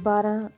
12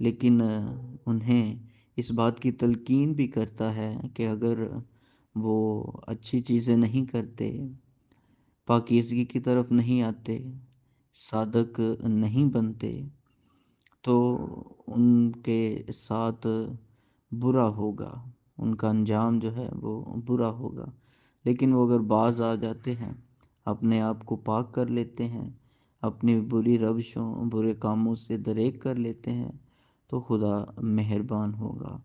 لیکن انہیں اس بات کی تلقین بھی کرتا ہے کہ اگر وہ اچھی چیزیں نہیں کرتے، پاکیزگی کی طرف نہیں آتے، صادق نہیں بنتے، تو ان کے ساتھ برا ہوگا، ان کا انجام جو ہے وہ برا ہوگا۔ لیکن وہ اگر باز آ جاتے ہیں، اپنے آپ کو پاک کر لیتے ہیں، اپنی بری روشوں برے کاموں سے دریغ کر لیتے ہیں، تو خدا مہربان ہوگا،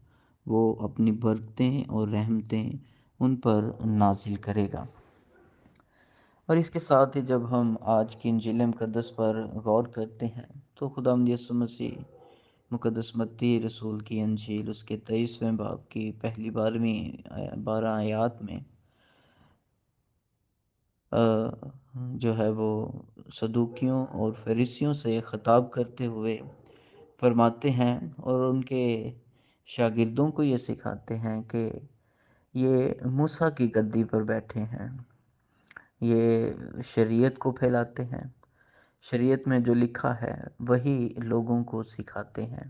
وہ اپنی برکتیں اور رحمتیں ان پر نازل کرے گا۔ اور اس کے ساتھ ہی جب ہم آج کی انجیل مقدس پر غور کرتے ہیں تو خداوند یسوع مسیح مقدس متی رسول کی انجیل اس کے 23ویں باب کی پہلی 12 آیات میں جو ہے وہ صدوقیوں اور فریسیوں سے خطاب کرتے ہوئے فرماتے ہیں اور ان کے شاگردوں کو یہ سکھاتے ہیں کہ یہ موسیٰ کی گدی پر بیٹھے ہیں، یہ شریعت کو پھیلاتے ہیں، شریعت میں جو لکھا ہے وہی لوگوں کو سکھاتے ہیں۔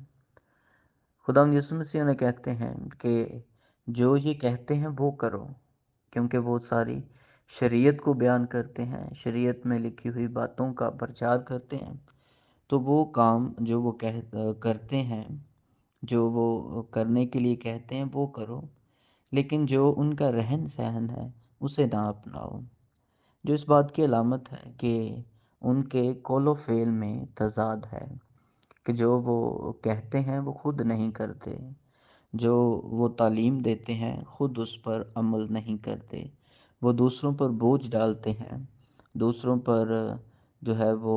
خداوند یسوع مسیح انہیں کہتے ہیں کہ جو یہ کہتے ہیں وہ کرو، کیونکہ وہ ساری شریعت کو بیان کرتے ہیں، شریعت میں لکھی ہوئی باتوں کا پرچار کرتے ہیں، تو وہ کام جو وہ کرتے ہیں، جو وہ کرنے کے لیے کہتے ہیں وہ کرو، لیکن جو ان کا رہن سہن ہے اسے نہ اپناؤ، جو اس بات کی علامت ہے کہ ان کے قول و فعل میں تضاد ہے، کہ جو وہ کہتے ہیں وہ خود نہیں کرتے، جو وہ تعلیم دیتے ہیں خود اس پر عمل نہیں کرتے، وہ دوسروں پر بوجھ ڈالتے ہیں، دوسروں پر جو ہے وہ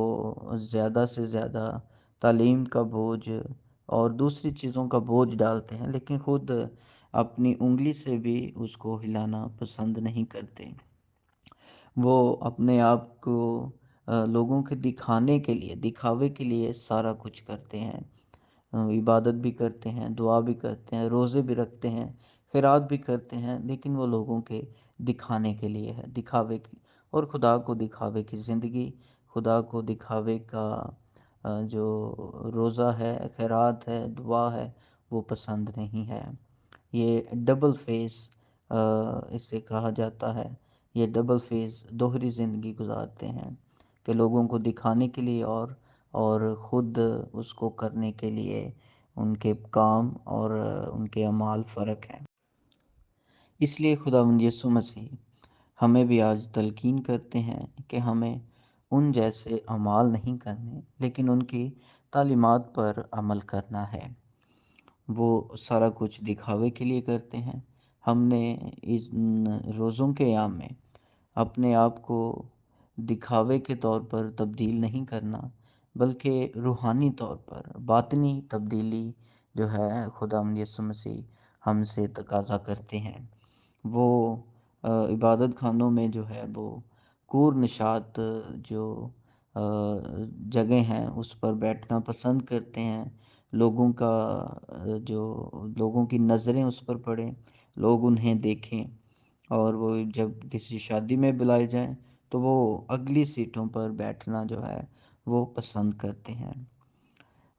زیادہ سے زیادہ تعلیم کا بوجھ اور دوسری چیزوں کا بوجھ ڈالتے ہیں، لیکن خود اپنی انگلی سے بھی اس کو ہلانا پسند نہیں کرتے۔ وہ اپنے آپ کو لوگوں کے دکھانے کے لیے، دکھاوے کے لیے سارا کچھ کرتے ہیں، عبادت بھی کرتے ہیں، دعا بھی کرتے ہیں، روزے بھی رکھتے ہیں، خیرات بھی کرتے ہیں، لیکن وہ لوگوں کے دکھانے کے لیے ہے، دکھاوے کی، اور خدا کو دکھاوے کی زندگی، خدا کو دکھاوے کا جو روزہ ہے، خیرات ہے، دعا ہے، وہ پسند نہیں ہے۔ یہ ڈبل فیس اسے کہا جاتا ہے، یہ ڈبل فیس دوہری زندگی گزارتے ہیں کہ لوگوں کو دکھانے کے لیے اور خود اس کو کرنے کے لیے ان کے کام اور ان کے اعمال فرق ہیں۔ اس لیے خداوند یسوع مسیح ہمیں بھی آج تلقین کرتے ہیں کہ ہمیں ان جیسے اعمال نہیں کرنے، لیکن ان کی تعلیمات پر عمل کرنا ہے۔ وہ سارا کچھ دکھاوے کے لیے کرتے ہیں۔ ہم نے ان روزوں کے ایام میں اپنے آپ کو دکھاوے کے طور پر تبدیل نہیں کرنا، بلکہ روحانی طور پر باطنی تبدیلی جو ہے خداوند یسوع مسیح ہم سے تقاضا کرتے ہیں۔ وہ عبادت خانوں میں جو ہے وہ کور نشات جو جگہ ہیں اس پر بیٹھنا پسند کرتے ہیں، لوگوں کا جو لوگوں کی نظریں اس پر پڑیں، لوگ انہیں دیکھیں، اور وہ جب کسی شادی میں بلائے جائیں تو وہ اگلی سیٹوں پر بیٹھنا جو ہے وہ پسند کرتے ہیں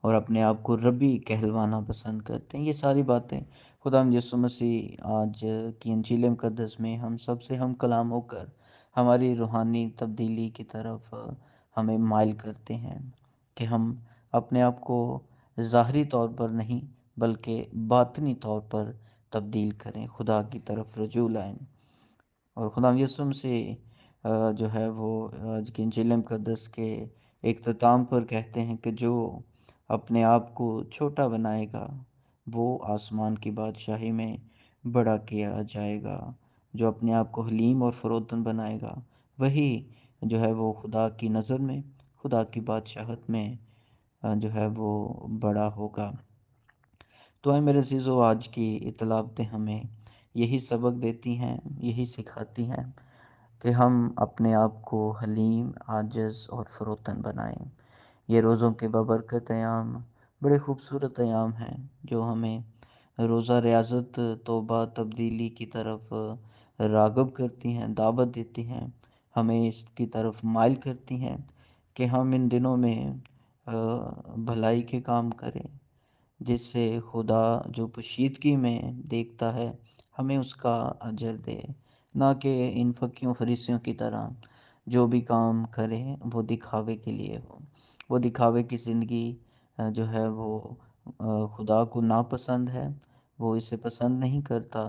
اور اپنے آپ کو ربی کہلوانا پسند کرتے ہیں۔ یہ ساری باتیں خداوند یسوع مسیح آج کی انجیل مقدس میں ہم سب سے ہم کلام ہو کر ہماری روحانی تبدیلی کی طرف ہمیں مائل کرتے ہیں کہ ہم اپنے آپ کو ظاہری طور پر نہیں بلکہ باطنی طور پر تبدیل کریں، خدا کی طرف رجوع لائیں۔ اور خدا یسوع مسیح جو ہے وہ آج کی انجیل مقدس کے اختتام پر کہتے ہیں کہ جو اپنے آپ کو چھوٹا بنائے گا وہ آسمان کی بادشاہی میں بڑا کیا جائے گا، جو اپنے آپ کو حلیم اور فروتن بنائے گا وہی جو ہے وہ خدا کی نظر میں، خدا کی بادشاہت میں جو ہے وہ بڑا ہوگا۔ تو اے میرے عزیزو، آج کی اطلاعاتیں ہمیں یہی سبق دیتی ہیں، یہی سکھاتی ہیں کہ ہم اپنے آپ کو حلیم، عاجز اور فروتن بنائیں۔ یہ روزوں کے بابرکت ایام بڑے خوبصورت ایام ہیں جو ہمیں روزہ ریاضت، توبہ، تبدیلی کی طرف راغب کرتی ہیں، دعوت دیتی ہیں، ہمیں اس کی طرف مائل کرتی ہیں کہ ہم ان دنوں میں بھلائی کے کام کریں، جس سے خدا جو پوشیدگی میں دیکھتا ہے ہمیں اس کا اجر دے، نہ کہ ان فقیوں فریسیوں کی طرح جو بھی کام کرے وہ دکھاوے کے لیے ہو۔ وہ دکھاوے کی زندگی جو ہے وہ خدا کو ناپسند ہے، وہ اسے پسند نہیں کرتا،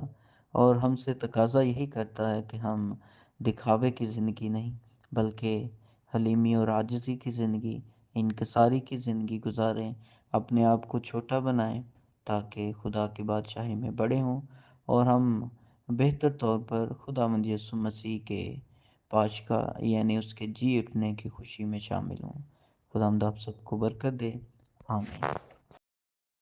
اور ہم سے تقاضا یہی کرتا ہے کہ ہم دکھاوے کی زندگی نہیں بلکہ حلیمی اور عاجزی کی زندگی، انکساری کی زندگی گزاریں، اپنے آپ کو چھوٹا بنائیں تاکہ خدا کی بادشاہی میں بڑے ہوں اور ہم بہتر طور پر خداوند یسوع مسیح کے پاشگاہ یعنی اس کے جی اٹھنے کی خوشی میں شامل ہوں۔ خداوند آپ سب کو برکت دے، آمین۔